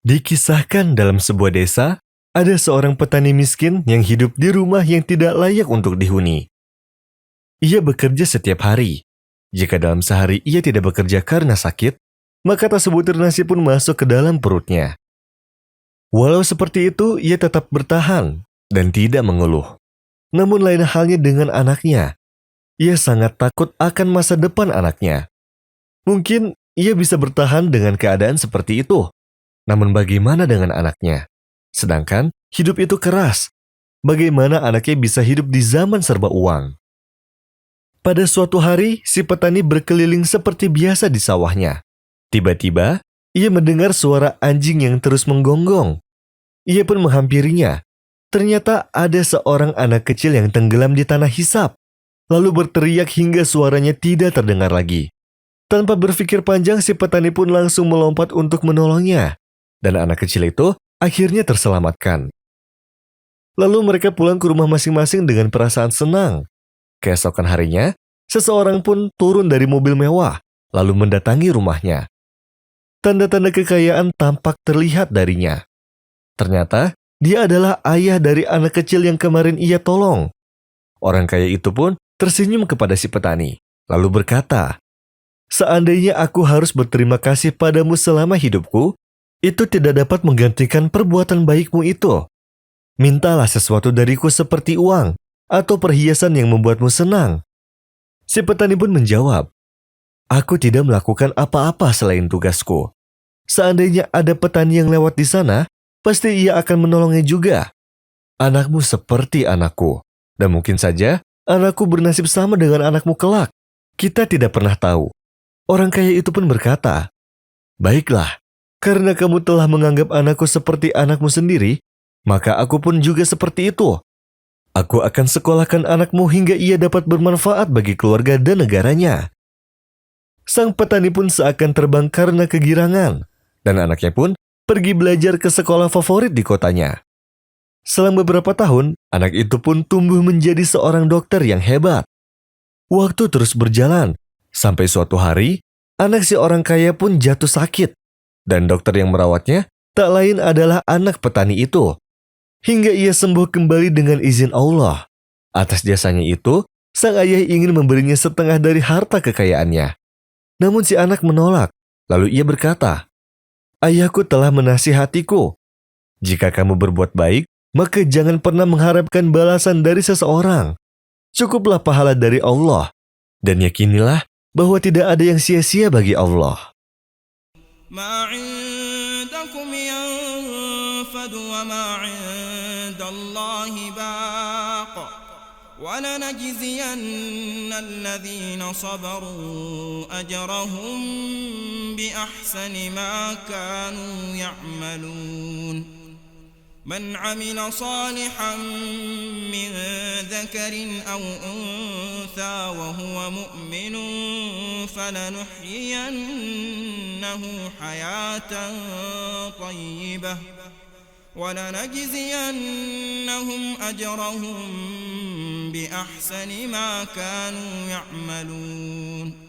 Dikisahkan dalam sebuah desa, ada seorang petani miskin yang hidup di rumah yang tidak layak untuk dihuni. Ia bekerja setiap hari. Jika dalam sehari ia tidak bekerja karena sakit, maka tak sebutir nasi pun masuk ke dalam perutnya. Walau seperti itu, ia tetap bertahan dan tidak mengeluh. Namun lain halnya dengan anaknya. Ia sangat takut akan masa depan anaknya. Mungkin ia bisa bertahan dengan keadaan seperti itu. Namun bagaimana dengan anaknya? Sedangkan hidup itu keras. Bagaimana anaknya bisa hidup di zaman serba uang? Pada suatu hari, si petani berkeliling seperti biasa di sawahnya. Tiba-tiba, ia mendengar suara anjing yang terus menggonggong. Ia pun menghampirinya. Ternyata ada seorang anak kecil yang tenggelam di tanah hisap, lalu berteriak hingga suaranya tidak terdengar lagi. Tanpa berpikir panjang, si petani pun langsung melompat untuk menolongnya. Dan anak kecil itu akhirnya terselamatkan. Lalu mereka pulang ke rumah masing-masing dengan perasaan senang. Keesokan harinya, seseorang pun turun dari mobil mewah, lalu mendatangi rumahnya. Tanda-tanda kekayaan tampak terlihat darinya. Ternyata, dia adalah ayah dari anak kecil yang kemarin ia tolong. Orang kaya itu pun tersenyum kepada si petani, lalu berkata, "Seandainya aku harus berterima kasih padamu selama hidupku, itu tidak dapat menggantikan perbuatan baikmu itu. Mintalah sesuatu dariku seperti uang atau perhiasan yang membuatmu senang." Si petani pun menjawab, "Aku tidak melakukan apa-apa selain tugasku. Seandainya ada petani yang lewat di sana, pasti ia akan menolongnya juga. Anakmu seperti anakku, dan mungkin saja anakku bernasib sama dengan anakmu kelak. Kita tidak pernah tahu." Orang kaya itu pun berkata, "Baiklah, karena kamu telah menganggap anakku seperti anakmu sendiri, maka aku pun juga seperti itu. Aku akan sekolahkan anakmu hingga ia dapat bermanfaat bagi keluarga dan negaranya." Sang petani pun seakan terbang karena kegirangan, dan anaknya pun pergi belajar ke sekolah favorit di kotanya. Selang beberapa tahun, anak itu pun tumbuh menjadi seorang dokter yang hebat. Waktu terus berjalan, sampai suatu hari, anak si orang kaya pun jatuh sakit, dan dokter yang merawatnya tak lain adalah anak petani itu. Hingga ia sembuh kembali dengan izin Allah. Atas jasanya itu, sang ayah ingin memberinya setengah dari harta kekayaannya. Namun si anak menolak, lalu ia berkata, "Ayahku telah menasihatiku. Jika kamu berbuat baik, maka jangan pernah mengharapkan balasan dari seseorang. Cukuplah pahala dari Allah, dan yakinilah bahwa tidak ada yang sia-sia bagi Allah." ما عندكم ينفد وما عند الله باق ولنجزين الذين صبروا أجرهم بأحسن ما كانوا يعملون من عمل صالحا من ذكر أو أنثى وهو مؤمن فلنحيينه حياة طيبة ولنجزينهم أجرهم بأحسن ما كانوا يعملون